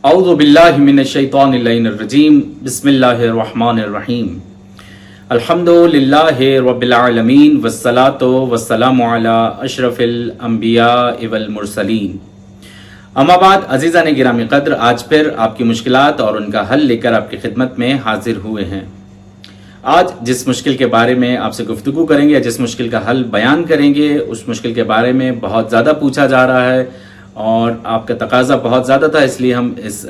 اعوذ باللہ من الشیطان الرجیم بسم اللہ الرحمن الرحیم الحمد للہ رب العالمین والصلاة والسلام علی اشرف الانبیاء والمرسلین. اما بعد عزیزان گرامی قدر، آج پھر آپ کی مشکلات اور ان کا حل لے کر آپ کی خدمت میں حاضر ہوئے ہیں. آج جس مشکل کے بارے میں آپ سے گفتگو کریں گے یا جس مشکل کا حل بیان کریں گے، اس مشکل کے بارے میں بہت زیادہ پوچھا جا رہا ہے اور آپ کا تقاضا بہت زیادہ تھا، اس لیے ہم اس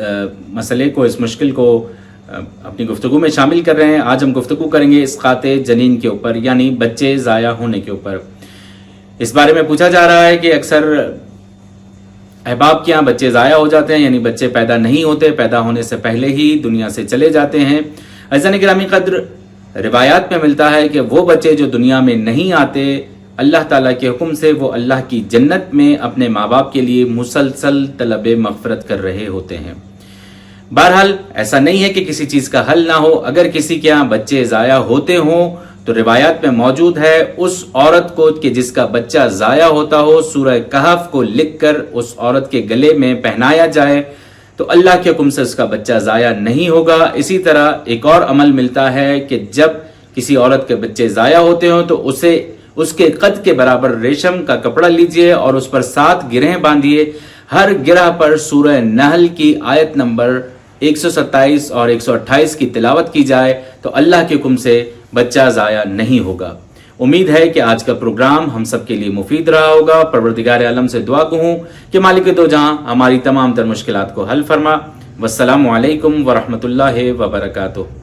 مسئلے کو، اس مشکل کو اپنی گفتگو میں شامل کر رہے ہیں. آج ہم گفتگو کریں گے اسقاط جنین کے اوپر، یعنی بچے ضائع ہونے کے اوپر. اس بارے میں پوچھا جا رہا ہے کہ اکثر احباب کے یہاں بچے ضائع ہو جاتے ہیں، یعنی بچے پیدا نہیں ہوتے، پیدا ہونے سے پہلے ہی دنیا سے چلے جاتے ہیں. عزیزان گرامی قدر، روایات میں ملتا ہے کہ وہ بچے جو دنیا میں نہیں آتے، اللہ تعالیٰ کے حکم سے وہ اللہ کی جنت میں اپنے ماں باپ کے لیے مسلسل طلب مغفرت کر رہے ہوتے ہیں. بہرحال ایسا نہیں ہے کہ کسی چیز کا حل نہ ہو. اگر کسی کے ہاں بچے ضائع ہوتے ہوں تو روایات میں موجود ہے اس عورت کو کہ جس کا بچہ ضائع ہوتا ہو، سورہ کہف کو لکھ کر اس عورت کے گلے میں پہنایا جائے تو اللہ کے حکم سے اس کا بچہ ضائع نہیں ہوگا. اسی طرح ایک اور عمل ملتا ہے کہ جب کسی عورت کے بچے ضائع ہوتے ہوں تو اسے اس کے قد کے برابر ریشم کا کپڑا لیجئے اور اس پر 7 گرہیں باندھیے. ہر گرہ پر سورہ نحل کی آیت نمبر 127 اور 128 کی تلاوت کی جائے تو اللہ کے حکم سے بچہ ضائع نہیں ہوگا. امید ہے کہ آج کا پروگرام ہم سب کے لیے مفید رہا ہوگا. پروردگار عالم سے دعا ہوں کہ مالک دو جہاں ہماری تمام تر مشکلات کو حل فرما. والسلام علیکم ورحمۃ اللہ وبرکاتہ.